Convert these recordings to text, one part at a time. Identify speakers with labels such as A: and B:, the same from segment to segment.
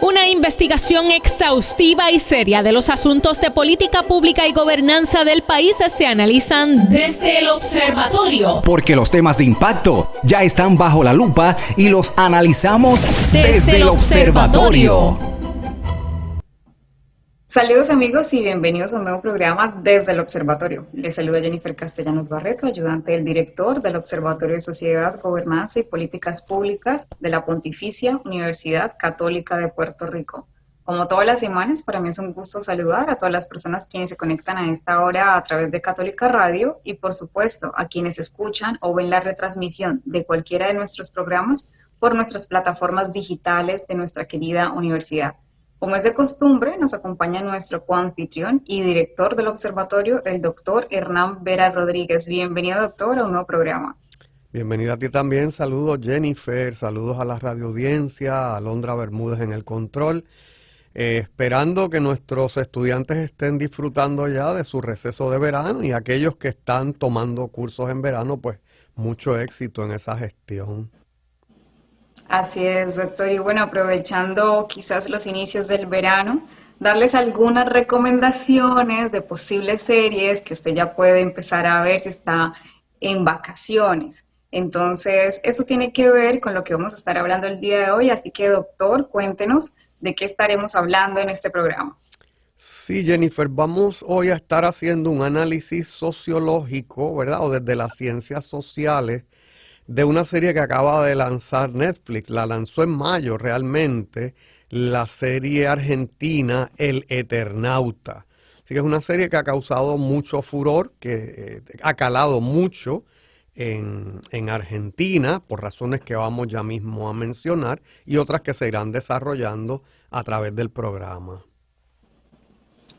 A: Una investigación exhaustiva y seria de los asuntos de política pública y gobernanza del país se analizan desde el observatorio.
B: Porque los temas de impacto ya están bajo la lupa y los analizamos desde el observatorio.
C: Saludos amigos y bienvenidos a un nuevo programa desde el Observatorio. Les saluda Jennifer Castellanos Barreto, ayudante del director del Observatorio de Sociedad, Gobernanza y Políticas Públicas de la Pontificia Universidad Católica de Puerto Rico. Como todas las semanas, para mí es un gusto saludar a todas las personas quienes se conectan a esta hora a través de Católica Radio y por supuesto a quienes escuchan o ven la retransmisión de cualquiera de nuestros programas por nuestras plataformas digitales de nuestra querida universidad. Como es de costumbre, nos acompaña nuestro coanfitrión y director del observatorio, el doctor Hernán Vera Rodríguez. Bienvenido, doctor, a un nuevo programa.
D: Bienvenida a ti también. Saludos, Jennifer. Saludos a la radioaudiencia, a Alondra Bermúdez en el control. Esperando que nuestros estudiantes estén disfrutando ya de su receso de verano y aquellos que están tomando cursos en verano, pues mucho éxito en esa gestión.
C: Así es, doctor. Y bueno, aprovechando quizás los inicios del verano, darles algunas recomendaciones de posibles series que usted ya puede empezar a ver si está en vacaciones. Entonces, eso tiene que ver con lo que vamos a estar hablando el día de hoy. Así que, doctor, cuéntenos de qué estaremos hablando en este programa.
D: Sí, Jennifer, vamos hoy a estar haciendo un análisis sociológico, ¿verdad? O desde las ciencias sociales, de una serie que acaba de lanzar Netflix. La lanzó en mayo realmente, la serie argentina El Eternauta. Así que es una serie que ha causado mucho furor, que ha calado mucho en Argentina, por razones que vamos ya mismo a mencionar, y otras que se irán desarrollando a través del programa.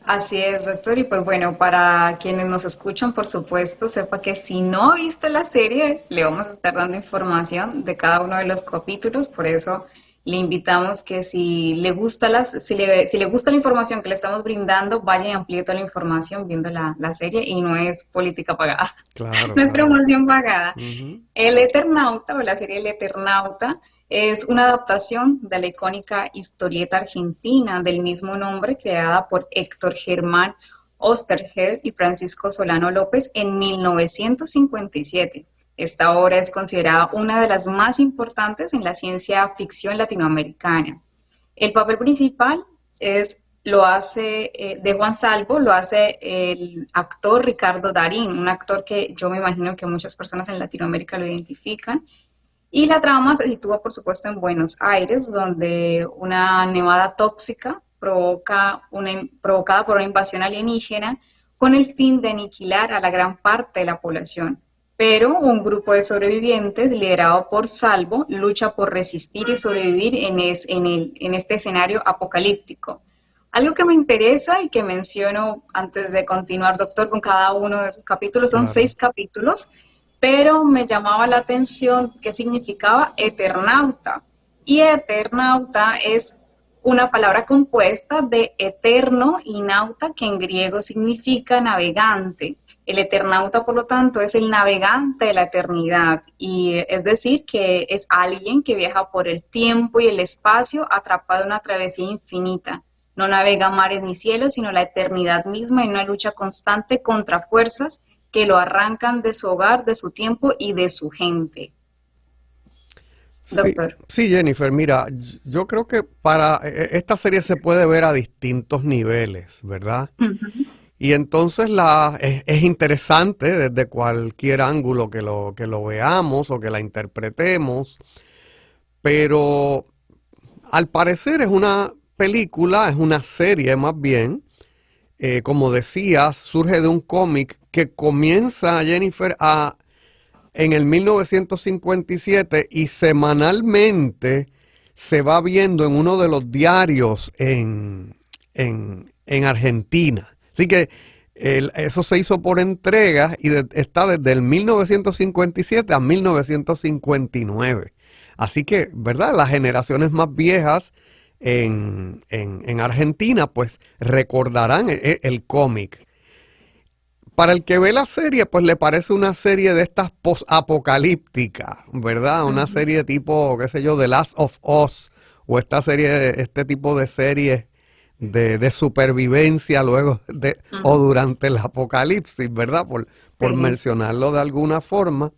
C: Así es, doctor. Y pues bueno, para quienes nos escuchan, por supuesto, sepa que si no ha visto la serie, le vamos a estar dando información de cada uno de los capítulos. Por eso le invitamos que si le gusta si le gusta la información que le estamos brindando, vaya y amplíe toda la información viendo la serie y no es política pagada.
D: Claro,
C: No es
D: claro.
C: promoción pagada.
D: Uh-huh.
C: El Eternauta o la serie El Eternauta es una adaptación de la icónica historieta argentina del mismo nombre creada por Héctor Germán Oesterheld y Francisco Solano López en 1957. Esta obra es considerada una de las más importantes en la ciencia ficción latinoamericana. El papel principal de Juan Salvo, lo hace el actor Ricardo Darín, un actor que yo me imagino que muchas personas en Latinoamérica lo identifican. Y la trama se sitúa, por supuesto, en Buenos Aires, donde una nevada tóxica provocada por una invasión alienígena con el fin de aniquilar a la gran parte de la población. Pero un grupo de sobrevivientes, liderado por Salvo, lucha por resistir y sobrevivir en este escenario apocalíptico. Algo que me interesa y que menciono antes de continuar, doctor, con cada uno de esos capítulos, son 6 capítulos, pero me llamaba la atención qué significaba eternauta. Y eternauta es una palabra compuesta de eterno y nauta, que en griego significa navegante. El eternauta, por lo tanto, es el navegante de la eternidad, y es decir, que es alguien que viaja por el tiempo y el espacio atrapado en una travesía infinita. No navega mares ni cielos, sino la eternidad misma en una lucha constante contra fuerzas que lo arrancan de su hogar, de su tiempo y de su gente. Doctor.
D: Sí, Jennifer, mira, yo creo que para esta serie se puede ver a distintos niveles, ¿verdad? Uh-huh. Y entonces es interesante desde cualquier ángulo que lo veamos o que la interpretemos, pero al parecer es una película, es una serie más bien, como decías, surge de un cómic que comienza, Jennifer, en el 1957 y semanalmente se va viendo en uno de los diarios en Argentina. Así que eso se hizo por entregas y está desde el 1957 a 1959. Así que, ¿verdad? Las generaciones más viejas en Argentina, pues recordarán el cómic. Para el que ve la serie, pues le parece una serie de estas post-apocalípticas, ¿verdad? Una serie tipo, qué sé yo, The Last of Us o esta serie, este tipo de series de supervivencia luego o durante el apocalipsis, ¿verdad? Por mencionarlo de alguna forma.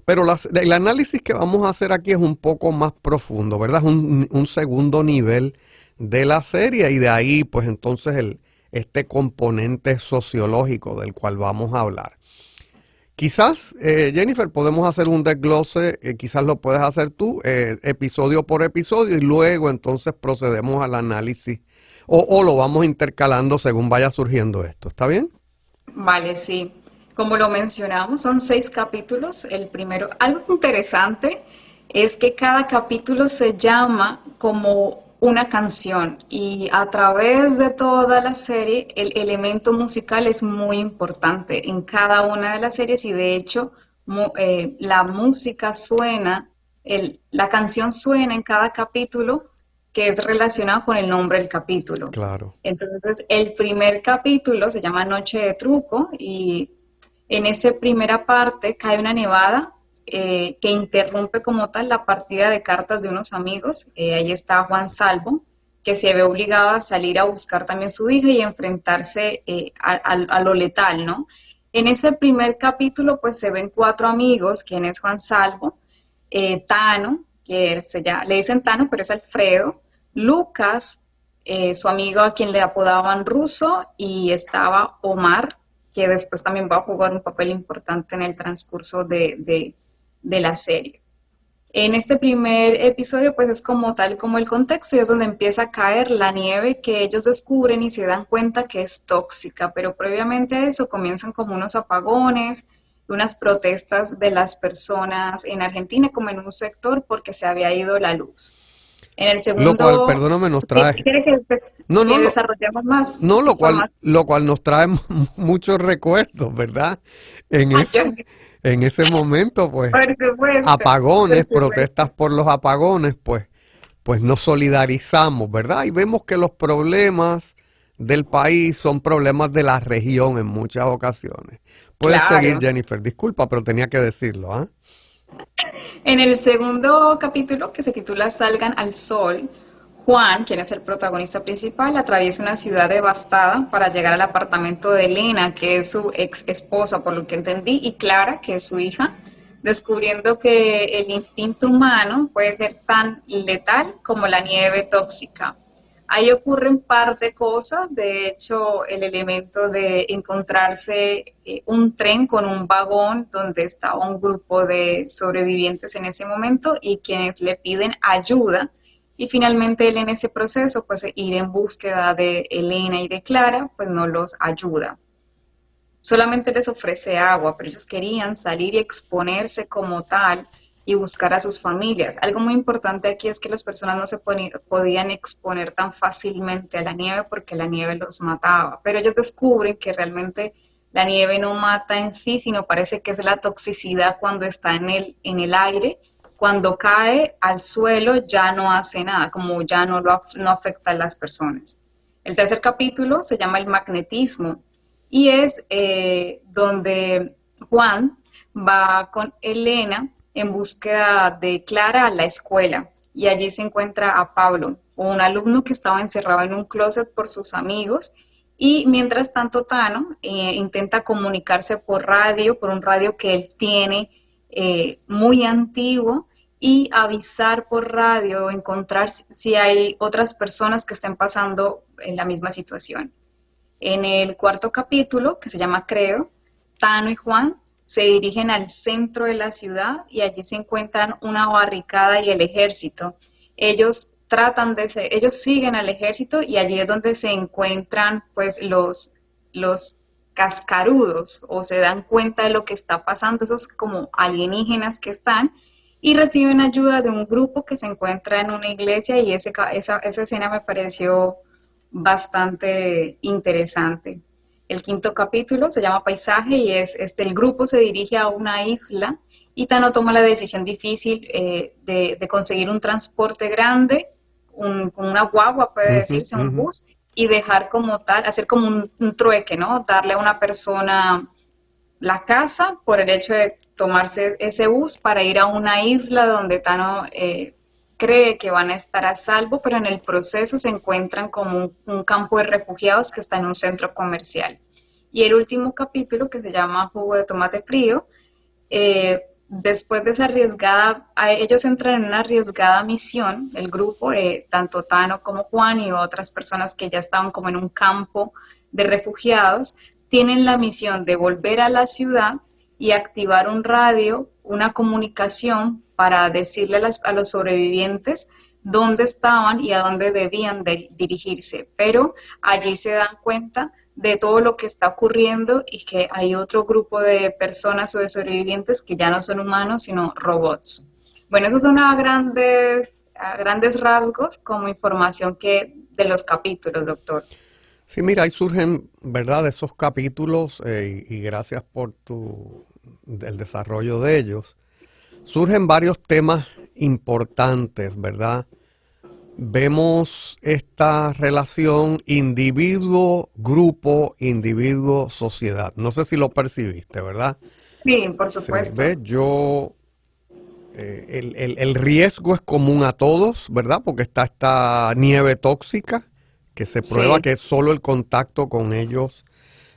D: Pero el análisis que vamos a hacer aquí es un poco más profundo, ¿verdad? Es un segundo nivel de la serie y de ahí, pues entonces, este componente sociológico del cual vamos a hablar. Quizás, Jennifer, podemos hacer un desglose, quizás lo puedes hacer tú, episodio por episodio, y luego entonces procedemos al análisis o lo vamos intercalando según vaya surgiendo esto. ¿Está bien?
C: Vale, sí. Como lo mencionamos, son 6 capítulos. El primero, algo interesante es que cada capítulo se llama como una canción y a través de toda la serie el elemento musical es muy importante en cada una de las series y de hecho la música suena, la canción suena en cada capítulo que es relacionado con el nombre del capítulo.
D: Claro.
C: Entonces el primer capítulo se llama Noche de Truco y en esa primera parte cae una nevada que interrumpe como tal la partida de cartas de unos amigos. Ahí está Juan Salvo, que se ve obligado a salir a buscar también su hija y enfrentarse a lo letal, ¿no? En ese primer capítulo, pues se ven 4 amigos, quien es Juan Salvo, Tano, que le dicen Tano, pero es Alfredo, Lucas, su amigo a quien le apodaban Ruso, y estaba Omar, que después también va a jugar un papel importante en el transcurso de la serie. En este primer episodio, pues es como tal como el contexto y es donde empieza a caer la nieve que ellos descubren y se dan cuenta que es tóxica, pero previamente a eso comienzan como unos apagones, unas protestas de las personas en Argentina como en un sector porque se había ido la luz. En el segundo,
D: lo cual, perdóname, nos trae...
C: ¿Quiere que desarrollemos más?
D: No, lo cual nos trae muchos recuerdos, ¿verdad? En ese momento, pues, apagones, protestas por los apagones, pues nos solidarizamos, ¿verdad? Y vemos que los problemas del país son problemas de la región en muchas ocasiones. Puedes seguir, Jennifer, disculpa, pero tenía que decirlo, ¿ah?
C: En el segundo capítulo, que se titula Salgan al Sol, Juan, quien es el protagonista principal, atraviesa una ciudad devastada para llegar al apartamento de Elena, que es su ex esposa, por lo que entendí, y Clara, que es su hija, descubriendo que el instinto humano puede ser tan letal como la nieve tóxica. Ahí ocurren un par de cosas, de hecho el elemento de encontrarse un tren con un vagón donde estaba un grupo de sobrevivientes en ese momento y quienes le piden ayuda y finalmente él en ese proceso pues ir en búsqueda de Elena y de Clara pues no los ayuda. Solamente les ofrece agua, pero ellos querían salir y exponerse como tal y buscar a sus familias. Algo muy importante aquí es que las personas no se podían exponer tan fácilmente a la nieve porque la nieve los mataba, pero ellos descubren que realmente la nieve no mata en sí, sino parece que es la toxicidad cuando está en el aire, cuando cae al suelo ya no hace nada, como ya no afecta a las personas. El tercer capítulo se llama El magnetismo y es donde Juan va con Elena en búsqueda de Clara a la escuela y allí se encuentra a Pablo, un alumno que estaba encerrado en un closet por sus amigos y mientras tanto Tano intenta comunicarse por un radio que él tiene muy antiguo y avisar por radio, encontrar si hay otras personas que estén pasando en la misma situación. En el cuarto capítulo, que se llama Creo, Tano y Juan se dirigen al centro de la ciudad y allí se encuentran una barricada y el ejército. Ellos siguen al ejército y allí es donde se encuentran pues los cascarudos o se dan cuenta de lo que está pasando, esos como alienígenas que están y reciben ayuda de un grupo que se encuentra en una iglesia y esa escena me pareció bastante interesante. El quinto capítulo se llama Paisaje y el grupo se dirige a una isla y Tano toma la decisión difícil de conseguir un transporte grande, con una guagua puede decirse, un bus, y dejar como tal, hacer como un trueque, ¿no? Darle a una persona la casa por el hecho de tomarse ese bus para ir a una isla donde Tano cree que van a estar a salvo, pero en el proceso se encuentran como un campo de refugiados que está en un centro comercial. Y el último capítulo, que se llama Jugo de Tomate Frío, después de esa ellos entran en una arriesgada misión, el grupo, tanto Tano como Juan y otras personas que ya estaban como en un campo de refugiados, tienen la misión de volver a la ciudad y activar un radio, una comunicación para decirle a los sobrevivientes dónde estaban y a dónde debían dirigirse. Pero allí se dan cuenta de todo lo que está ocurriendo y que hay otro grupo de personas o de sobrevivientes que ya no son humanos, sino robots. Bueno, esos son a grandes rasgos como información de los capítulos, doctor.
D: Sí, mira, ahí surgen, ¿verdad?, esos capítulos y gracias por el desarrollo de ellos. Surgen varios temas importantes, ¿verdad? Vemos esta relación individuo-grupo, individuo-sociedad. No sé si lo percibiste, ¿verdad?
C: Sí, por supuesto.
D: ¿Ves? El riesgo es común a todos, ¿verdad? Porque está esta nieve tóxica que se prueba que solo el contacto con ellos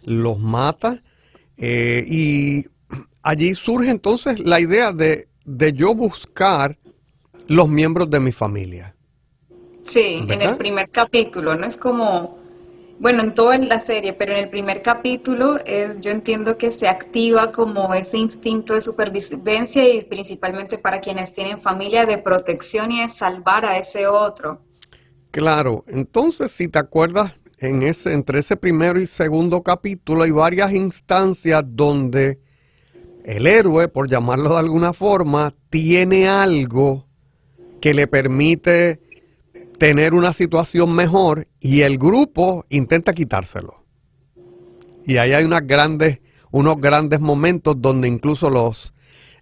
D: los mata. Y allí surge entonces la idea de yo buscar los miembros de mi familia.
C: Sí,
D: ¿verdad?
C: En el primer capítulo, no es como, bueno, en toda la serie, pero en el primer capítulo yo entiendo que se activa como ese instinto de supervivencia y principalmente para quienes tienen familia, de protección y de salvar a ese otro.
D: Claro, entonces si te acuerdas, entre ese primero y segundo capítulo hay varias instancias donde el héroe, por llamarlo de alguna forma, tiene algo que le permite tener una situación mejor y el grupo intenta quitárselo. Y ahí hay unos grandes momentos donde incluso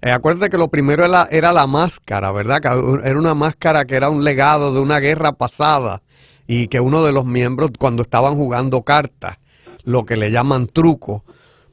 D: acuérdate que lo primero era la máscara, ¿verdad? Que era una máscara que era un legado de una guerra pasada y que uno de los miembros, cuando estaban jugando cartas, lo que le llaman truco,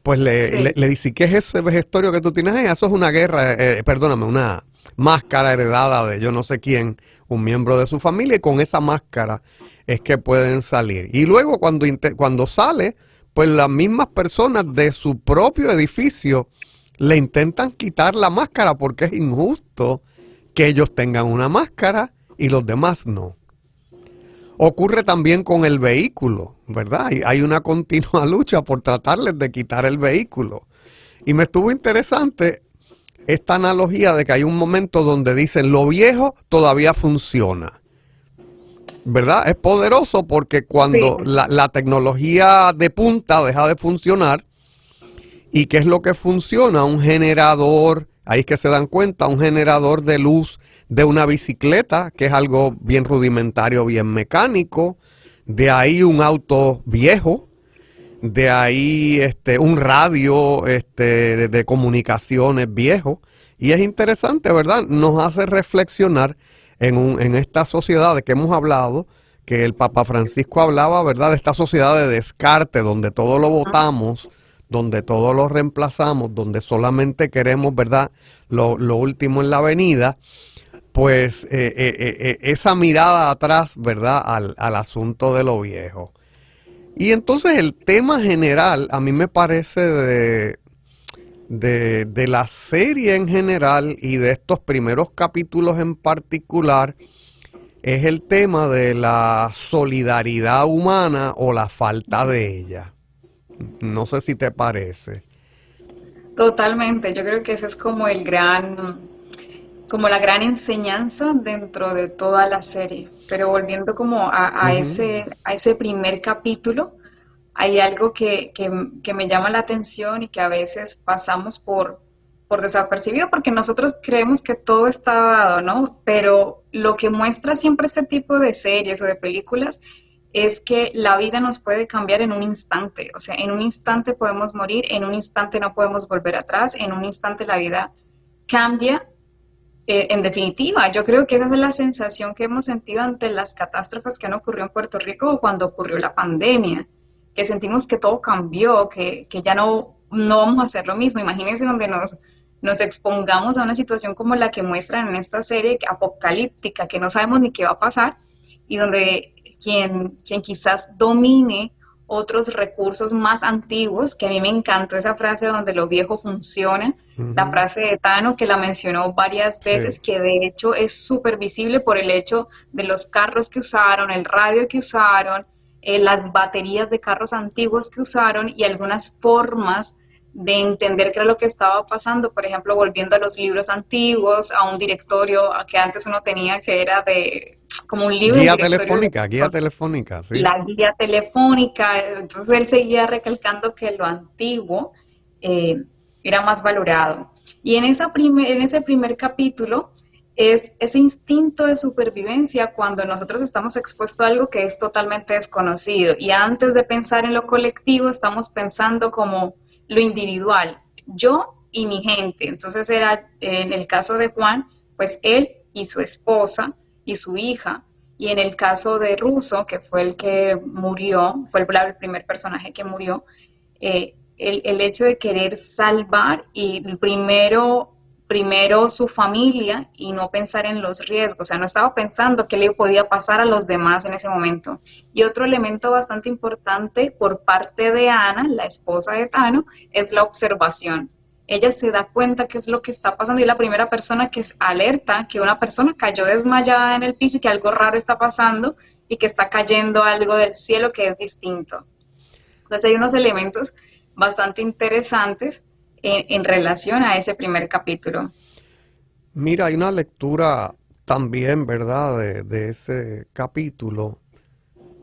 D: pues le dice, ¿qué es ese vejestorio que tú tienes ahí? Eso es una una máscara heredada de yo no sé quién, un miembro de su familia, y con esa máscara es que pueden salir. Y luego cuando sale, pues las mismas personas de su propio edificio le intentan quitar la máscara porque es injusto que ellos tengan una máscara y los demás no. Ocurre también con el vehículo, ¿verdad? Y hay una continua lucha por tratarles de quitar el vehículo. Y me estuvo interesante esta analogía de que hay un momento donde dicen lo viejo todavía funciona, ¿verdad? Es poderoso porque cuando la tecnología de punta deja de funcionar, ¿y qué es lo que funciona? Un generador, ahí es que se dan cuenta, un generador de luz de una bicicleta, que es algo bien rudimentario, bien mecánico, de ahí un auto viejo, de ahí un radio de comunicaciones viejo. Y es interesante, ¿verdad? Nos hace reflexionar en esta sociedad de que hemos hablado, que el Papa Francisco hablaba, ¿verdad? De esta sociedad de descarte, donde todo lo botamos, donde todo lo reemplazamos, donde solamente queremos, ¿verdad?, lo último en la avenida. Pues esa mirada atrás, ¿verdad?, al asunto de lo viejo. Y entonces el tema general, a mí me parece de la serie en general y de estos primeros capítulos en particular, es el tema de la solidaridad humana o la falta de ella. No sé si te parece.
C: Totalmente, yo creo que ese es como la gran enseñanza dentro de toda la serie. Pero volviendo como a ese primer capítulo, hay algo que me llama la atención y que a veces pasamos por desapercibido porque nosotros creemos que todo está dado, ¿no? Pero lo que muestra siempre este tipo de series o de películas es que la vida nos puede cambiar en un instante. O sea, en un instante podemos morir, en un instante no podemos volver atrás, en un instante la vida cambia. En definitiva, yo creo que esa es la sensación que hemos sentido ante las catástrofes que han ocurrido en Puerto Rico o cuando ocurrió la pandemia, que sentimos que todo cambió, que ya no vamos a hacer lo mismo. Imagínense donde nos expongamos a una situación como la que muestran en esta serie, apocalíptica, que no sabemos ni qué va a pasar, y donde quien quizás domine otros recursos más antiguos, que a mí me encantó esa frase donde lo viejo funciona, la frase de Tano que la mencionó varias veces,
D: Sí.
C: que de hecho es súper visible por el hecho de los carros que usaron, el radio que usaron, las baterías de carros antiguos que usaron y algunas formas de entender qué era lo que estaba pasando, por ejemplo, volviendo a los libros antiguos, a un directorio que antes uno tenía que era de como un libro, un directorio de
D: Guía telefónica, sí.
C: la guía telefónica. Entonces él seguía recalcando que lo antiguo eh, era más valorado. Y en ese primer capítulo es ese instinto de supervivencia cuando nosotros estamos expuestos a algo que es totalmente desconocido. Y antes de pensar en lo colectivo, estamos pensando como lo individual, yo y mi gente. Entonces era, en el caso de Juan, pues él y su esposa y su hija. Y en el caso de Russo, que fue el que murió, fue el primer personaje que murió, el hecho de querer salvar y primero su familia y no pensar en los riesgos, o sea, no estaba pensando qué le podía pasar a los demás en ese momento. Y otro elemento bastante importante por parte de Ana, la esposa de Tano, es la observación. Ella se da cuenta qué es lo que está pasando y es la primera persona que es alerta que una persona cayó desmayada en el piso y que algo raro está pasando y que está cayendo algo del cielo que es distinto. Entonces hay unos elementos bastante interesantes en relación a ese primer capítulo.
D: Mira, hay una lectura también, ¿verdad?, de ese capítulo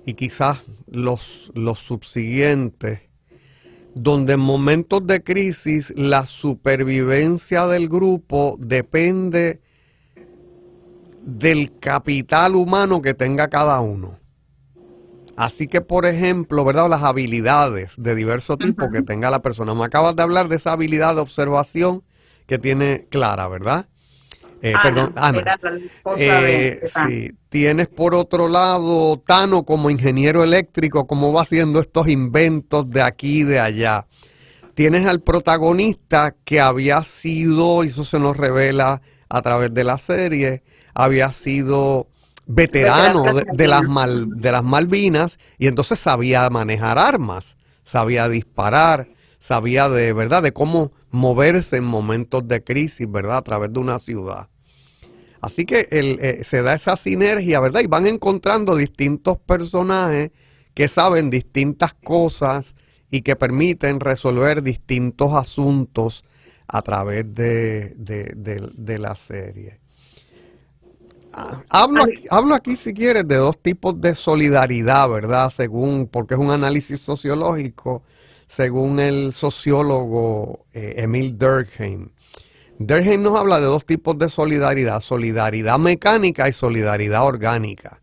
D: y quizás los subsiguientes, donde en momentos de crisis la supervivencia del grupo depende del capital humano que tenga cada uno. Así que, por ejemplo, ¿verdad?, las habilidades de diverso tipo que tenga la persona. Me acabas de hablar de esa habilidad de observación que tiene Clara, ¿verdad? Ana.
C: Era la esposa de Tano.
D: Sí, tienes por otro lado Tano como ingeniero eléctrico, cómo va haciendo estos inventos de aquí y de allá. Tienes al protagonista que había sido, y eso se nos revela a través de la serie, había sido veterano de las Malvinas y entonces sabía manejar armas, sabía disparar, sabía de verdad de cómo moverse en momentos de crisis, ¿verdad?, a través de una ciudad. Así que se da esa sinergia, ¿verdad? Y van encontrando distintos personajes que saben distintas cosas y que permiten resolver distintos asuntos a través de la serie. Hablo aquí, si quieres, de dos tipos de solidaridad, ¿verdad? Porque es un análisis sociológico, según el sociólogo Emil Durkheim. Durkheim nos habla de dos tipos de solidaridad: solidaridad mecánica y solidaridad orgánica.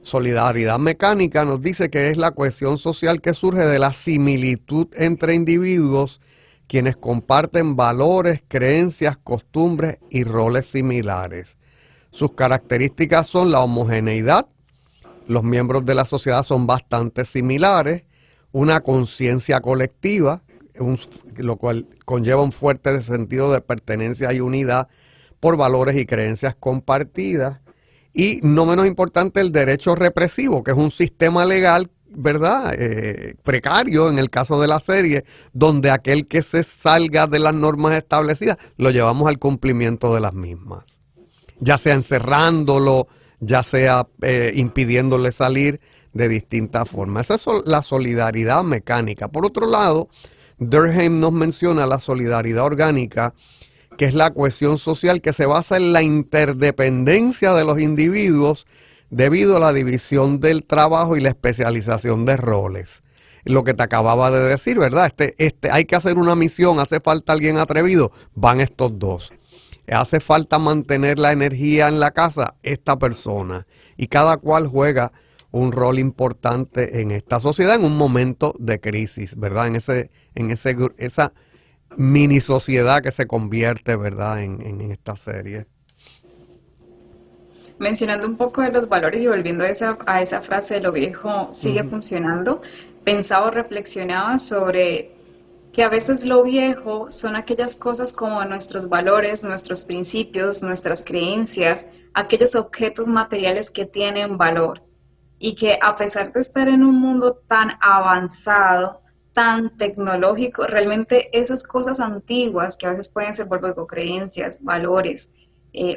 D: Solidaridad mecánica nos dice que es la cohesión social que surge de la similitud entre individuos quienes comparten valores, creencias, costumbres y roles similares. Sus características son la homogeneidad, los miembros de la sociedad son bastante similares, una conciencia colectiva, lo cual conlleva un fuerte sentido de pertenencia y unidad por valores y creencias compartidas, y no menos importante el derecho represivo, que es un sistema legal, ¿verdad?, precario en el caso de la serie, donde aquel que se salga de las normas establecidas lo llevamos al cumplimiento de las mismas, ya sea encerrándolo, ya sea impidiéndole salir de distintas formas. Esa es la solidaridad mecánica. Por otro lado, Durkheim nos menciona la solidaridad orgánica, que es la cohesión social que se basa en la interdependencia de los individuos debido a la división del trabajo y la especialización de roles. Lo que te acababa de decir, ¿verdad? Hay que hacer una misión, hace falta alguien atrevido, van estos dos. Hace falta mantener la energía en la casa, esta persona. Y cada cual juega un rol importante en esta sociedad en un momento de crisis, ¿verdad? Esa mini sociedad que se convierte, ¿verdad?, en esta serie.
C: Mencionando un poco de los valores y volviendo a esa frase de lo viejo sigue funcionando, pensaba o reflexionaba sobre que a veces lo viejo son aquellas cosas como nuestros valores, nuestros principios, nuestras creencias, aquellos objetos materiales que tienen valor y que a pesar de estar en un mundo tan avanzado, tan tecnológico, realmente esas cosas antiguas que a veces pueden ser, vuelvo a decir, creencias, valores,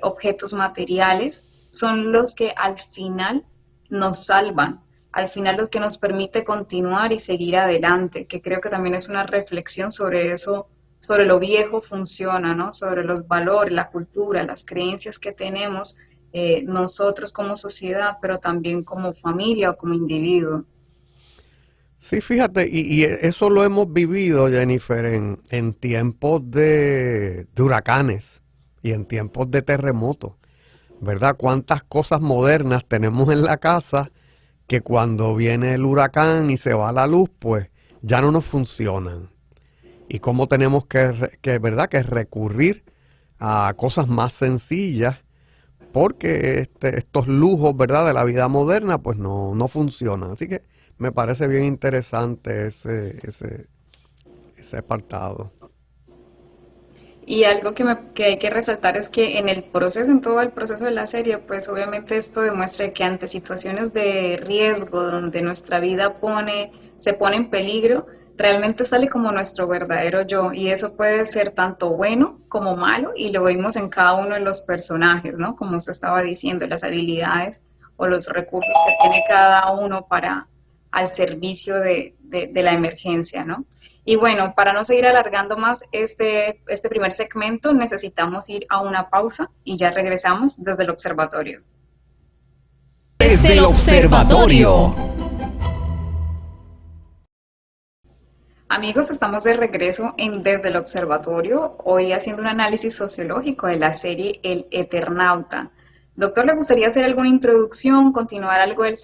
C: objetos materiales, son los que al final nos salvan, al final los que nos permite continuar y seguir adelante, que creo que también es una reflexión sobre eso, sobre lo viejo funciona, ¿no? Sobre los valores, la cultura, las creencias que tenemos nosotros como sociedad, pero también como familia o como individuo.
D: Sí, fíjate, y eso lo hemos vivido, Jennifer, en tiempos de huracanes y en tiempos de terremotos, ¿verdad? Cuántas cosas modernas tenemos en la casa que cuando viene el huracán y se va la luz, pues ya no nos funcionan. Y cómo tenemos ¿verdad? Que recurrir a cosas más sencillas porque estos lujos, ¿verdad? De la vida moderna, pues no funcionan. Así que me parece bien interesante ese apartado.
C: Y algo que hay que resaltar es que en el proceso, en todo el proceso de la serie, pues obviamente esto demuestra que ante situaciones de riesgo donde nuestra vida se pone en peligro, realmente sale como nuestro verdadero yo. Y eso puede ser tanto bueno como malo y lo vimos en cada uno de los personajes, ¿no? Como usted estaba diciendo, las habilidades o los recursos que tiene cada uno al servicio de la emergencia, ¿no? Y bueno, para no seguir alargando más este primer segmento, necesitamos ir a una pausa y ya regresamos desde el observatorio.
B: Desde el observatorio.
C: Amigos, estamos de regreso en Desde el Observatorio, hoy haciendo un análisis sociológico de la serie El Eternauta. Doctor, ¿le gustaría hacer alguna introducción, continuar algo del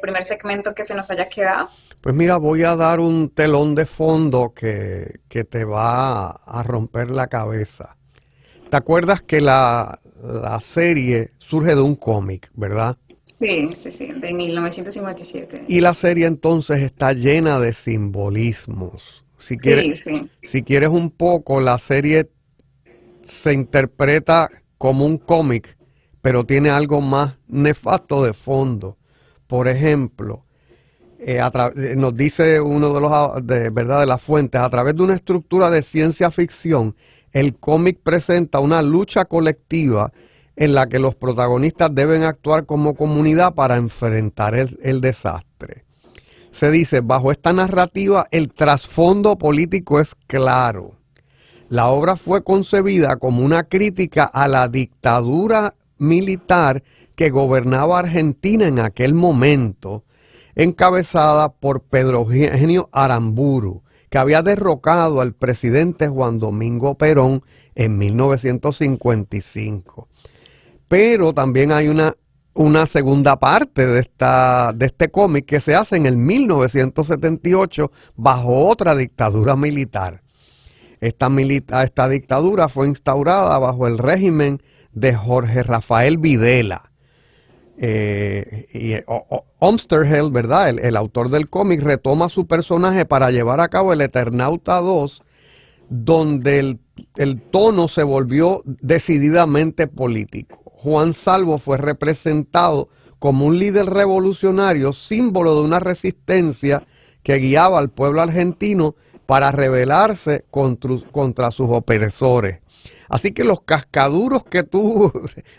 C: primer segmento que se nos haya quedado?
D: Pues mira, voy a dar un telón de fondo que te va a romper la cabeza. ¿Te acuerdas que la serie surge de un cómic, verdad?
C: Sí, de 1957.
D: Y la serie entonces está llena de simbolismos. Si quieres un poco, la serie se interpreta como un cómic, pero tiene algo más nefasto de fondo. Por ejemplo, nos dice uno de las fuentes, a través de una estructura de ciencia ficción, el cómic presenta una lucha colectiva en la que los protagonistas deben actuar como comunidad para enfrentar el desastre. Se dice, bajo esta narrativa, el trasfondo político es claro. La obra fue concebida como una crítica a la dictadura militar que gobernaba Argentina en aquel momento, encabezada por Pedro Eugenio Aramburu, que había derrocado al presidente Juan Domingo Perón en 1955. Pero también hay una segunda parte de este cómic que se hace en el 1978 bajo otra dictadura militar. Esta dictadura fue instaurada bajo el régimen de Jorge Rafael Videla. Oesterheld, ¿verdad? El autor del cómic retoma su personaje para llevar a cabo el Eternauta 2, donde el tono se volvió decididamente político. Juan Salvo fue representado como un líder revolucionario, símbolo de una resistencia que guiaba al pueblo argentino para rebelarse contra sus opresores. Así que los cascaduros que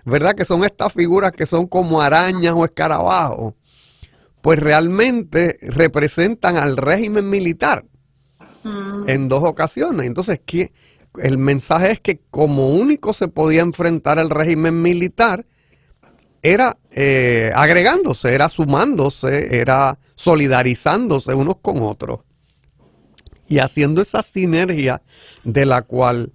D: ¿verdad? Que son estas figuras que son como arañas o escarabajos, pues realmente representan al régimen militar en dos ocasiones. Entonces, el mensaje es que como único se podía enfrentar al régimen militar era agregándose, era sumándose, era solidarizándose unos con otros y haciendo esa sinergia de la cual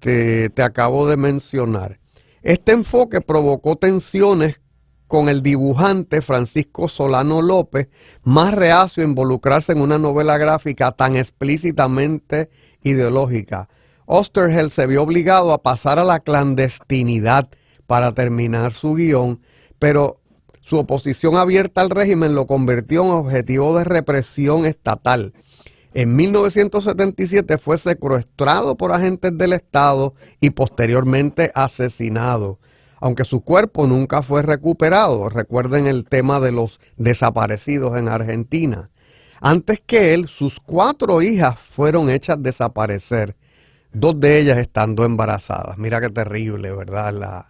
D: te acabo de mencionar. Este enfoque provocó tensiones con el dibujante Francisco Solano López, más reacio a involucrarse en una novela gráfica tan explícitamente ideológica. Oesterheld se vio obligado a pasar a la clandestinidad para terminar su guión, pero su oposición abierta al régimen lo convirtió en objetivo de represión estatal. En 1977 fue secuestrado por agentes del Estado y posteriormente asesinado, aunque su cuerpo nunca fue recuperado. Recuerden el tema de los desaparecidos en Argentina. Antes que él, sus 4 hijas fueron hechas desaparecer, 2 de ellas estando embarazadas. Mira qué terrible, ¿verdad?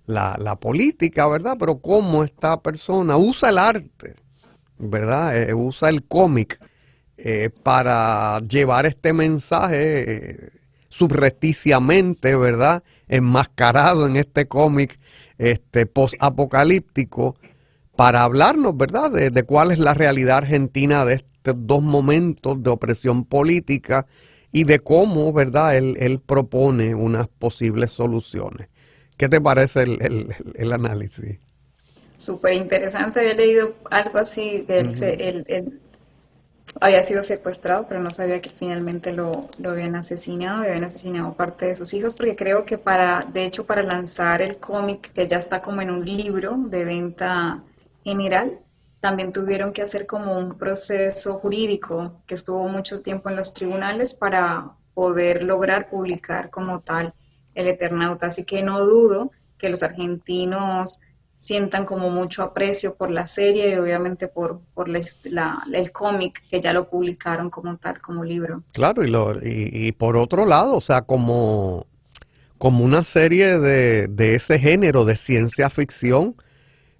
D: La política, ¿verdad? Pero cómo esta persona usa el arte, ¿verdad? Usa el cómic para llevar este mensaje subrepticiamente, ¿verdad? Enmascarado en este cómic post-apocalíptico para hablarnos, ¿verdad? De cuál es la realidad argentina de estos 2 momentos de opresión política y de cómo, ¿verdad? Él propone unas posibles soluciones. ¿Qué te parece el análisis?
C: Súper interesante, había leído algo así, de él había sido secuestrado, pero no sabía que finalmente lo habían asesinado y habían asesinado parte de sus hijos, porque creo que de hecho para lanzar el cómic, que ya está como en un libro de venta general, también tuvieron que hacer como un proceso jurídico que estuvo mucho tiempo en los tribunales para poder lograr publicar como tal El Eternauta. Así que no dudo que los argentinos sientan como mucho aprecio por la serie y obviamente por el cómic, que ya lo publicaron como tal, como libro.
D: Claro, y por otro lado, o sea, como una serie de ese género de ciencia ficción,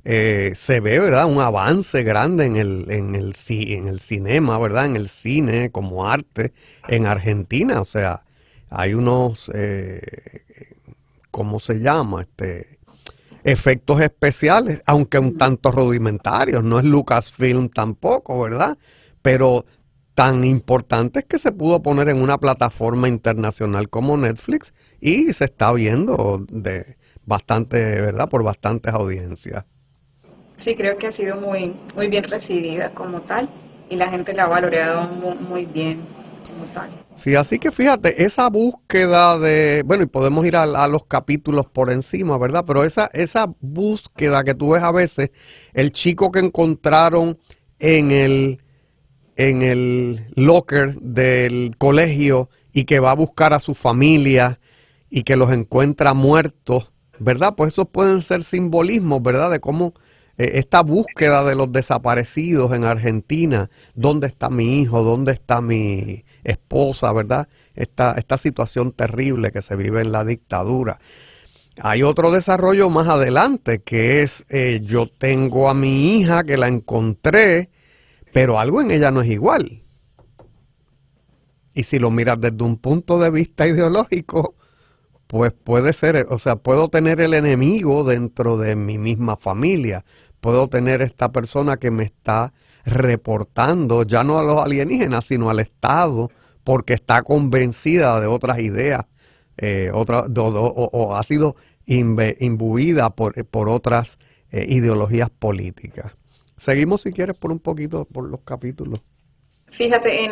D: se ve, ¿verdad? Un avance grande en el cinema, ¿verdad? En el cine como arte en Argentina. O sea, hay unos, ¿cómo se llama? Efectos especiales, aunque un tanto rudimentarios. No es Lucasfilm tampoco, ¿verdad? Pero tan importante es que se pudo poner en una plataforma internacional como Netflix y se está viendo ¿verdad? Por bastantes audiencias.
C: Sí, creo que ha sido muy, muy bien recibida como tal y la gente la ha valorado muy, muy bien como tal.
D: Sí, así que fíjate, esa búsqueda bueno, y podemos ir a los capítulos por encima, ¿verdad? Pero esa búsqueda que tú ves a veces, el chico que encontraron en el locker del colegio y que va a buscar a su familia y que los encuentra muertos, ¿verdad? Pues esos pueden ser simbolismos, ¿verdad? De cómo esta búsqueda de los desaparecidos en Argentina, ¿dónde está mi hijo? ¿Dónde está mi esposa? ¿Verdad? Esta situación terrible que se vive en la dictadura. Hay otro desarrollo más adelante que es, yo tengo a mi hija que la encontré, pero algo en ella no es igual. Y si lo miras desde un punto de vista ideológico, pues puede ser, o sea, puedo tener el enemigo dentro de mi misma familia. Puedo tener esta persona que me está reportando, ya no a los alienígenas, sino al Estado, porque está convencida de otras ideas, o ha sido imbuida por otras ideologías políticas. Seguimos, si quieres, por un poquito, por los capítulos.
C: Fíjate,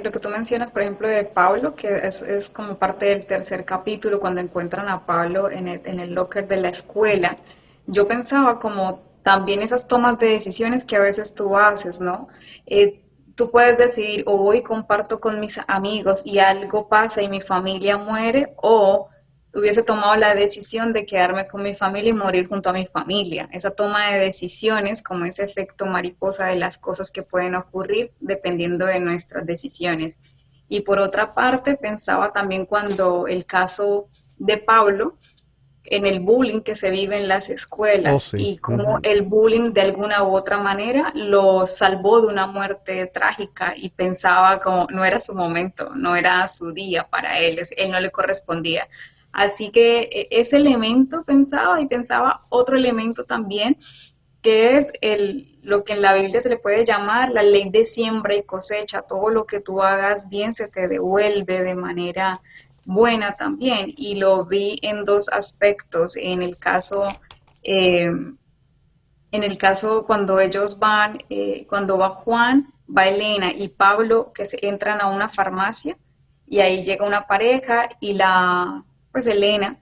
C: lo que tú mencionas, por ejemplo, de Pablo, que es como parte del tercer capítulo, cuando encuentran a Pablo en el locker de la escuela, yo pensaba como también esas tomas de decisiones que a veces tú haces, ¿no? Tú puedes decidir, o voy y comparto con mis amigos y algo pasa y mi familia muere, o hubiese tomado la decisión de quedarme con mi familia y morir junto a mi familia. Esa toma de decisiones, como ese efecto mariposa de las cosas que pueden ocurrir dependiendo de nuestras decisiones. Y por otra parte, pensaba también cuando el caso de Pablo, en el bullying que se vive en las escuelas y cómo el bullying de alguna u otra manera lo salvó de una muerte trágica, y pensaba como no era su momento, no era su día para él no le correspondía. Así que ese elemento pensaba, y pensaba otro elemento también, que es lo que en la Biblia se le puede llamar la ley de siembra y cosecha. Todo lo que tú hagas bien se te devuelve de manera buena también, y lo vi en 2 aspectos. En el caso cuando ellos van, cuando va Juan, va Elena y Pablo, que se entran a una farmacia y ahí llega una pareja y pues Elena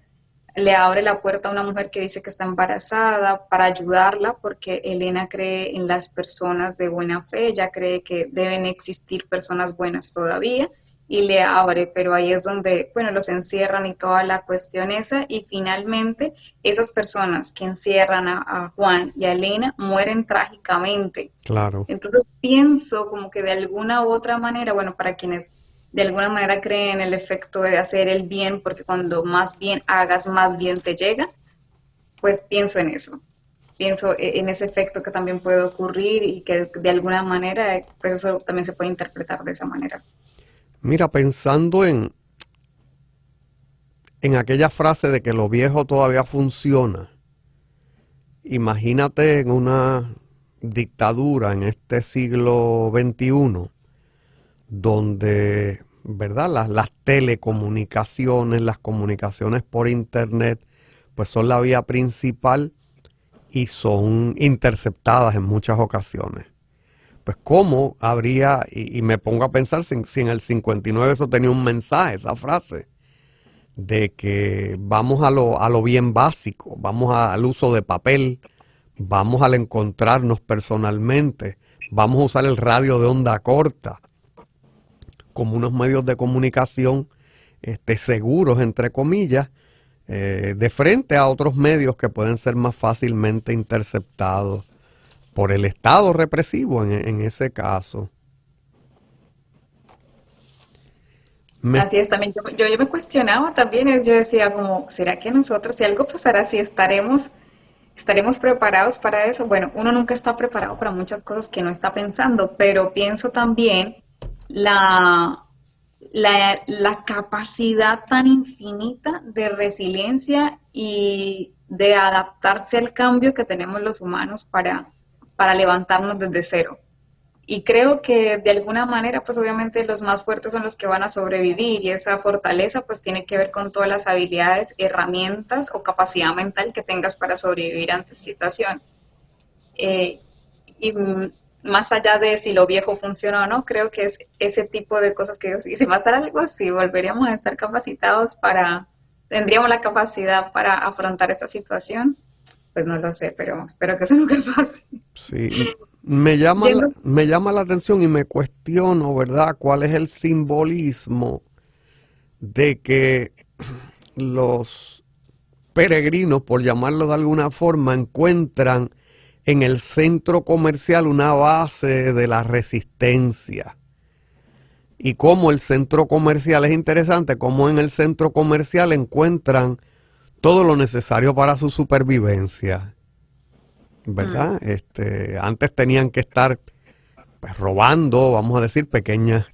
C: le abre la puerta a una mujer que dice que está embarazada para ayudarla, porque Elena cree en las personas de buena fe, ella cree que deben existir personas buenas todavía, y le abre, pero ahí es donde, bueno, los encierran y toda la cuestión esa, y finalmente esas personas que encierran a Juan y a Elena mueren trágicamente.
D: Claro.
C: Entonces pienso como que de alguna u otra manera, bueno, para quienes de alguna manera creen en el efecto de hacer el bien, porque cuando más bien hagas, más bien te llega, pues pienso en eso. Pienso en ese efecto que también puede ocurrir y que de alguna manera, pues eso también se puede interpretar de esa manera.
D: Mira, pensando en aquella frase de que lo viejo todavía funciona, imagínate en una dictadura en este siglo XXI, donde, ¿verdad? Las telecomunicaciones, las comunicaciones por internet, pues son la vía principal y son interceptadas en muchas ocasiones. Pues cómo habría, y me pongo a pensar si en el 59 eso tenía un mensaje, esa frase, de que vamos a lo bien básico, vamos al uso de papel, vamos al encontrarnos personalmente, vamos a usar el radio de onda corta como unos medios de comunicación seguros, entre comillas, de frente a otros medios que pueden ser más fácilmente interceptados por el Estado represivo en ese caso.
C: Así es, también yo me cuestionaba también, yo decía como, ¿será que nosotros, si algo pasará así, estaremos preparados para eso? Bueno, uno nunca está preparado para muchas cosas que no está pensando, pero pienso también la, la capacidad tan infinita de resiliencia y de adaptarse al cambio que tenemos los humanos para levantarnos desde cero. Y creo que de alguna manera, pues obviamente los más fuertes son los que van a sobrevivir y esa fortaleza pues tiene que ver con todas las habilidades, herramientas o capacidad mental que tengas para sobrevivir ante esta situación. Eh, y más allá de si lo viejo funciona o no, creo que es ese tipo de cosas que si pasara algo así, volveríamos a estar capacitados tendríamos la capacidad para afrontar esta situación. Pues no lo sé, pero espero que eso nunca pase.
D: Sí,
C: Yendo-
D: me llama la atención y me cuestiono, ¿verdad?, cuál es el simbolismo de que los peregrinos, por llamarlo de alguna forma, encuentran en el centro comercial una base de la resistencia. Y cómo el centro comercial es interesante, cómo en el centro comercial encuentran todo lo necesario para su supervivencia, ¿verdad? Antes tenían que estar pues, robando, vamos a decir, pequeñas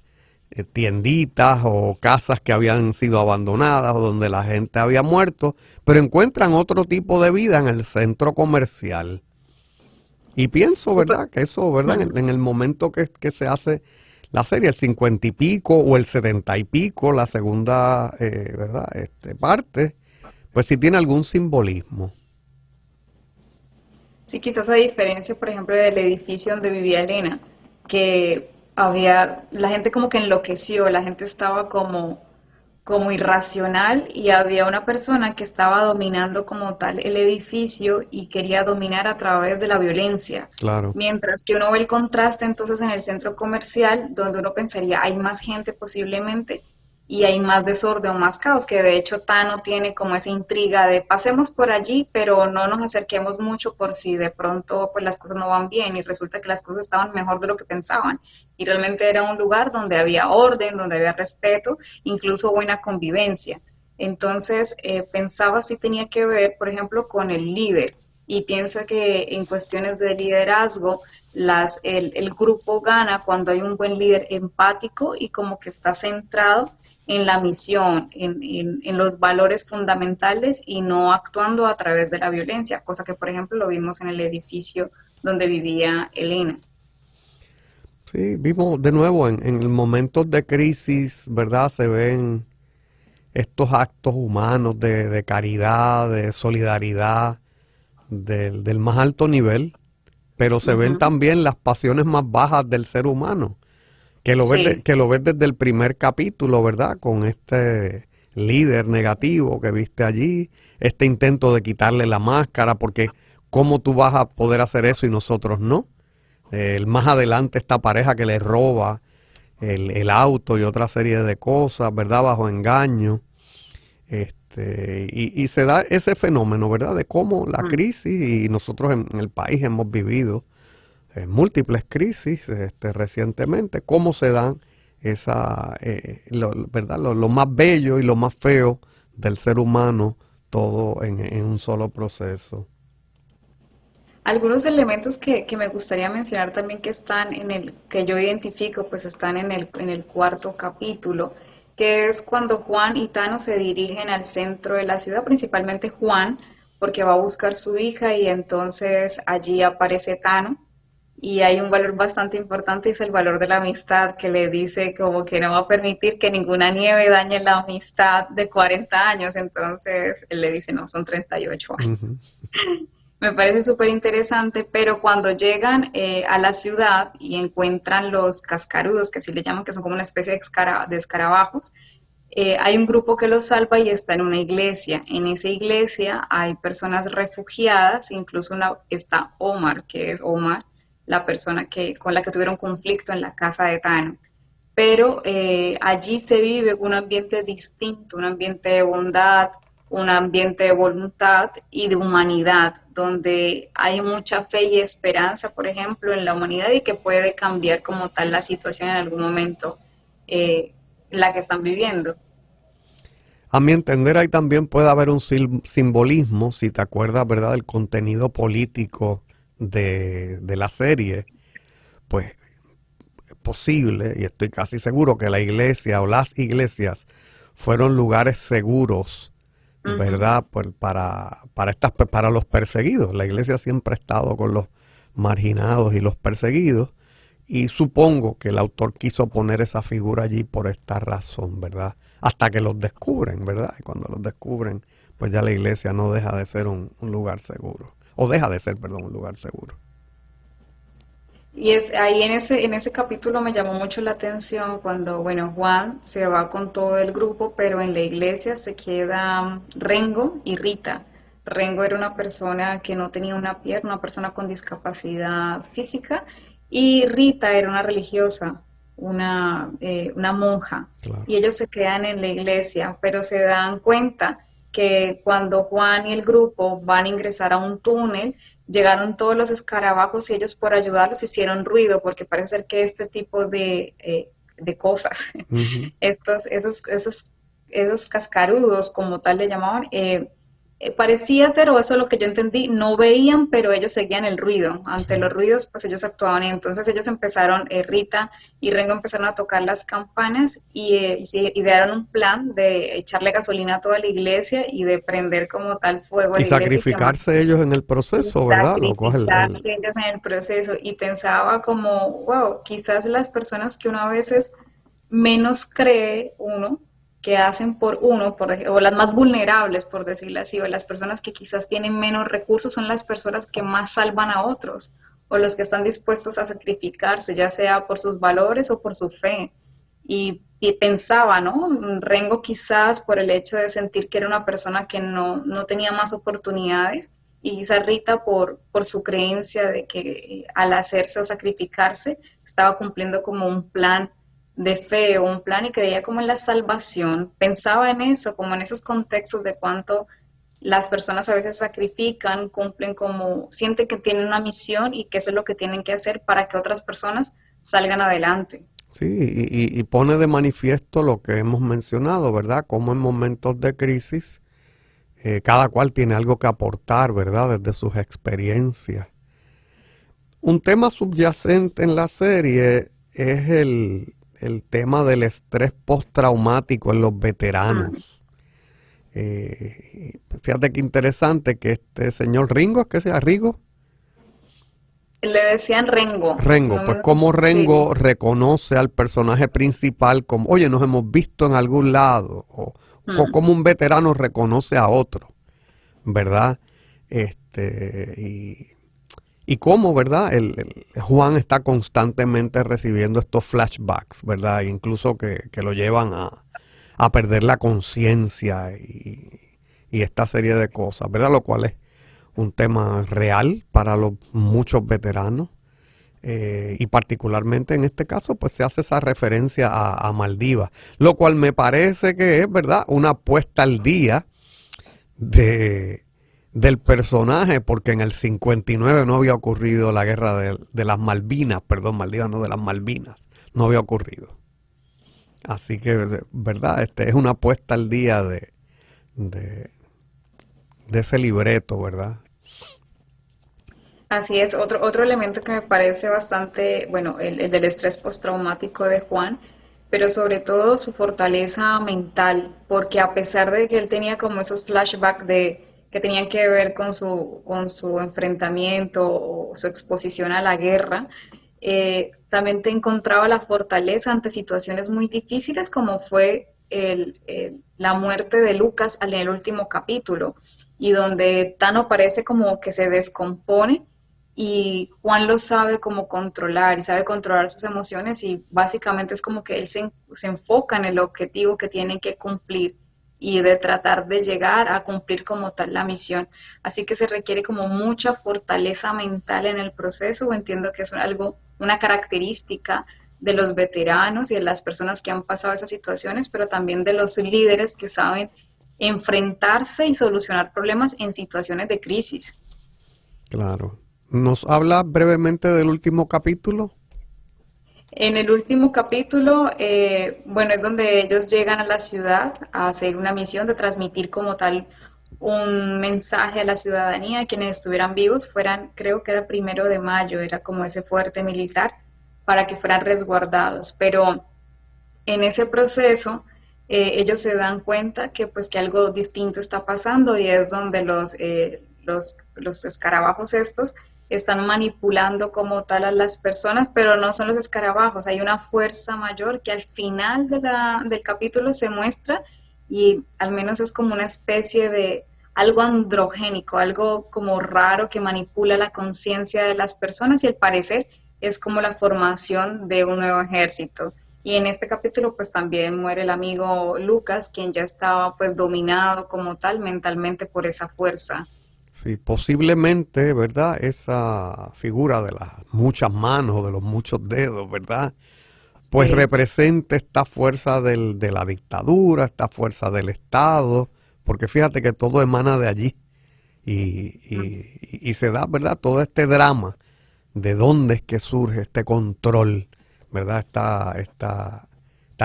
D: tienditas o casas que habían sido abandonadas o donde la gente había muerto, pero encuentran otro tipo de vida en el centro comercial. Y pienso, ¿verdad?, que eso, ¿verdad?, en el momento que se hace la serie, el 50 y pico o el 70 y pico, la segunda, ¿verdad?, parte, pues sí tiene algún simbolismo.
C: Sí, quizás a diferencia, por ejemplo, del edificio donde vivía Elena, que la gente como que enloqueció, la gente estaba como irracional y había una persona que estaba dominando como tal el edificio y quería dominar a través de la violencia.
D: Claro.
C: Mientras que uno ve el contraste entonces en el centro comercial, donde uno pensaría hay más gente posiblemente y hay más desorden o más caos, que de hecho Tano tiene como esa intriga de pasemos por allí, pero no nos acerquemos mucho por si de pronto pues las cosas no van bien y resulta que las cosas estaban mejor de lo que pensaban. Y realmente era un lugar donde había orden, donde había respeto, incluso buena convivencia. Entonces pensaba si tenía que ver, por ejemplo, con el líder. Y pienso que en cuestiones de liderazgo, el grupo gana cuando hay un buen líder empático y como que está centrado en la misión, en los valores fundamentales y no actuando a través de la violencia, cosa que por ejemplo lo vimos en el edificio donde vivía Elena.
D: Sí, vimos de nuevo en momentos de crisis, ¿verdad? Se ven estos actos humanos de caridad, de solidaridad, del más alto nivel, pero se ven
C: Ujú.
D: también las pasiones más bajas del ser humano, que lo ves,
C: Sí,
D: que lo ves desde el primer capítulo, ¿verdad? Con líder negativo que viste allí, este intento de quitarle la máscara, porque ¿cómo tú vas a poder hacer eso y nosotros no? Más adelante esta pareja que le roba el auto y otra serie de cosas, ¿verdad? Bajo engaño. Y se da ese fenómeno, ¿verdad? De cómo la crisis, y nosotros en el país hemos vivido múltiples crisis recientemente, cómo se dan ¿verdad? Lo más bello y lo más feo del ser humano, todo en un solo proceso.
C: Algunos elementos que me gustaría mencionar también que están que yo identifico, pues están en el cuarto capítulo, que es cuando Juan y Tano se dirigen al centro de la ciudad, principalmente Juan, porque va a buscar su hija y entonces allí aparece Tano. Y hay un valor bastante importante, es el valor de la amistad, que le dice como que no va a permitir que ninguna nieve dañe la amistad de 40 años. Entonces él le dice, no, son 38 años.
D: Ujú.
C: Me parece súper interesante, pero cuando llegan a la ciudad y encuentran los cascarudos, que así le llaman, que son como una especie de escarabajos, hay un grupo que los salva y está en una iglesia. En esa iglesia hay personas refugiadas, incluso está Omar, que es Omar, la persona con la que tuvieron conflicto en la casa de Tano. Pero allí se vive un ambiente distinto, un ambiente de bondad, un ambiente de voluntad y de humanidad, donde hay mucha fe y esperanza, por ejemplo, en la humanidad y que puede cambiar como tal la situación en algún momento la que están viviendo.
D: A mi entender, ahí también puede haber un simbolismo, si te acuerdas, ¿verdad?, del contenido político de la serie. Pues es posible, y estoy casi seguro, que la iglesia o las iglesias fueron lugares seguros, ¿verdad?, pues para los perseguidos. La iglesia siempre ha estado con los marginados y los perseguidos, y supongo que el autor quiso poner esa figura allí por esta razón, ¿verdad? Hasta que los descubren, ¿verdad? Y cuando los descubren, pues ya la iglesia no deja de ser un lugar seguro. O deja de ser, perdón, un lugar seguro.
C: Y es ahí en ese capítulo me llamó mucho la atención cuando, bueno, Juan se va con todo el grupo, pero en la iglesia se queda Rengo y Rita. Rengo era una persona que no tenía una pierna, una persona con discapacidad física, y Rita era una religiosa, una monja,
D: Claro.
C: y ellos se quedan en la iglesia, pero se dan cuenta que cuando Juan y el grupo van a ingresar a un túnel, llegaron todos los escarabajos y ellos por ayudarlos hicieron ruido, porque parece ser que este tipo de cosas,
D: Ujú.
C: esos cascarudos, como tal le llamaban, parecía ser, o eso es lo que yo entendí, no veían, pero ellos seguían el ruido. Ante los ruidos, pues ellos actuaban. Y entonces ellos empezaron, Rita y Rengo empezaron a tocar las campanas y se idearon un plan de echarle gasolina a toda la iglesia y de prender como tal fuego a
D: Y
C: la iglesia.
D: sacrificarse ellos en el proceso, ¿verdad? Lo cual
C: Sacrificarse ellos en el proceso. Y pensaba como, wow, quizás las personas que uno a veces menos cree uno, que hacen por uno, o las más vulnerables, por decirlo así, o las personas que quizás tienen menos recursos, son las personas que más salvan a otros, o los que están dispuestos a sacrificarse, ya sea por sus valores o por su fe. Y pensaba, ¿no? Rengo quizás por el hecho de sentir que era una persona que no tenía más oportunidades, y quizás Rita por su creencia de que al hacerse o sacrificarse, estaba cumpliendo como un plan de fe o un plan y creía como en la salvación. Pensaba en eso, como en esos contextos de cuánto las personas a veces sacrifican, cumplen como, sienten que tienen una misión y que eso es lo que tienen que hacer para que otras personas salgan adelante.
D: sí, y pone de manifiesto lo que hemos mencionado, ¿verdad? Como en momentos de crisis, cada cual tiene algo que aportar, ¿verdad? Desde sus experiencias. Un tema subyacente en la serie es el tema del estrés postraumático en los veteranos. Fíjate qué interesante que este señor Ringo, ¿es que sea Rigo?
C: Le decían Rengo.
D: Rengo,
C: No
D: pues
C: me-
D: como Rengo
C: sí.
D: reconoce al personaje principal como, oye, nos hemos visto en algún lado, o
C: Mm.
D: como un veterano reconoce a otro, ¿verdad? Y cómo, ¿verdad? Juan está constantemente recibiendo estos flashbacks, ¿verdad? Incluso que lo llevan a perder la conciencia y esta serie de cosas, ¿verdad? Lo cual es un tema real para los muchos veteranos. Y particularmente en este caso pues se hace esa referencia a Maldivas, lo cual me parece que es, ¿verdad?, una puesta al día del personaje, porque en el 59 no había ocurrido la guerra de las Malvinas, perdón, Maldivas no, de las Malvinas, no había ocurrido. Así que, ¿verdad?, es una puesta al día de ese libreto, ¿verdad?
C: Así es, otro elemento que me parece bastante, bueno, el del estrés postraumático de Juan, pero sobre todo su fortaleza mental, porque a pesar de que él tenía como esos flashbacks que tenían que ver con su enfrentamiento o su exposición a la guerra, también te encontraba la fortaleza ante situaciones muy difíciles, como fue la muerte de Lucas en el último capítulo, y donde Tano parece como que se descompone, y Juan lo sabe cómo controlar y sabe controlar sus emociones, y básicamente es como que él se enfoca en el objetivo que tiene que cumplir y de tratar de llegar a cumplir como tal la misión. Así que se requiere como mucha fortaleza mental en el proceso. Entiendo que es una característica de los veteranos y de las personas que han pasado esas situaciones, pero también de los líderes que saben enfrentarse y solucionar problemas en situaciones de crisis.
D: Claro. ¿Nos habla brevemente del último capítulo?
C: En el último capítulo, bueno, es donde ellos llegan a la ciudad a hacer una misión de transmitir como tal un mensaje a la ciudadanía, quienes estuvieran vivos, creo que era 1 de mayo, era como ese fuerte militar, para que fueran resguardados. Pero en ese proceso, ellos se dan cuenta que algo distinto está pasando, y es donde los escarabajos estos están manipulando como tal a las personas, pero no son los escarabajos, hay una fuerza mayor que al final del capítulo se muestra, y al menos es como una especie de algo androgénico, algo como raro que manipula la conciencia de las personas, y al parecer es como la formación de un nuevo ejército. Y en este capítulo pues también muere el amigo Lucas, quien ya estaba pues dominado como tal mentalmente por esa fuerza.
D: Sí, posiblemente, ¿verdad? Esa figura de las muchas manos, de los muchos dedos, ¿verdad? Pues sí, representa esta fuerza de la dictadura, esta fuerza del Estado, porque fíjate que todo emana de allí. Y se da, ¿verdad?, todo este drama de dónde es que surge este control, ¿verdad? Esta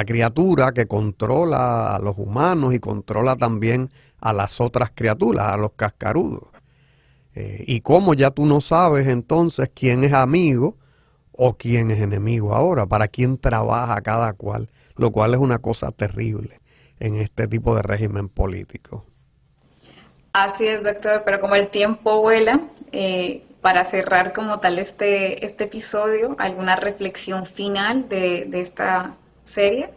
D: criatura que controla a los humanos y controla también a las otras criaturas, a los cascarudos. Y cómo ya tú no sabes entonces quién es amigo o quién es enemigo ahora, para quién trabaja cada cual, lo cual es una cosa terrible en este tipo de régimen político.
C: Así es, doctor, pero como el tiempo vuela, para cerrar como tal este episodio, ¿alguna reflexión final de esta serie?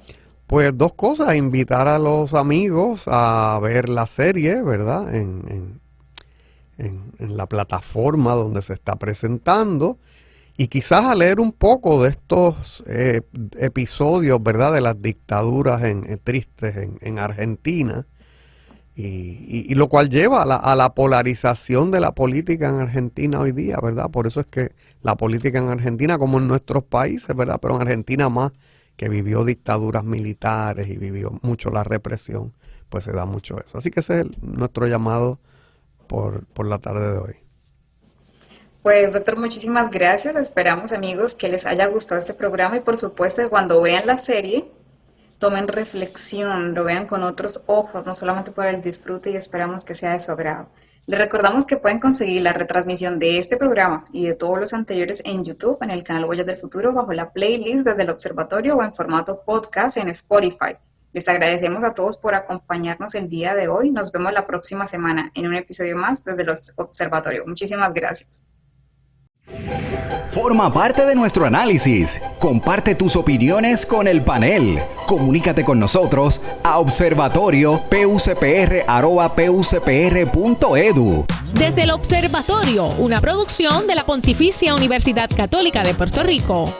D: Pues dos cosas: invitar a los amigos a ver la serie, ¿verdad?, en la plataforma donde se está presentando, y quizás a leer un poco de estos episodios, ¿verdad?, de las dictaduras tristes en Argentina, y lo cual lleva a la polarización de la política en Argentina hoy día, ¿verdad? Por eso es que la política en Argentina, como en nuestros países, ¿verdad?, pero en Argentina más, que vivió dictaduras militares y vivió mucho la represión, pues se da mucho eso. Así que ese es nuestro llamado por la tarde de hoy.
C: Pues, doctor, muchísimas gracias. Esperamos, amigos, que les haya gustado este programa, y por supuesto, cuando vean la serie, tomen reflexión, lo vean con otros ojos, no solamente por el disfrute, y esperamos que sea de su agrado. Les recordamos que pueden conseguir la retransmisión de este programa y de todos los anteriores en YouTube, en el canal Huellas del Futuro, bajo la playlist desde el Observatorio, o en formato podcast en Spotify. Les agradecemos a todos por acompañarnos el día de hoy. Nos vemos la próxima semana en un episodio más desde el Observatorio. Muchísimas gracias.
B: Forma parte de nuestro análisis. Comparte tus opiniones con el panel. Comunícate con nosotros a observatoriopUCPR@pucpr.edu.
A: Desde el Observatorio, una producción de la Pontificia Universidad Católica de Puerto Rico.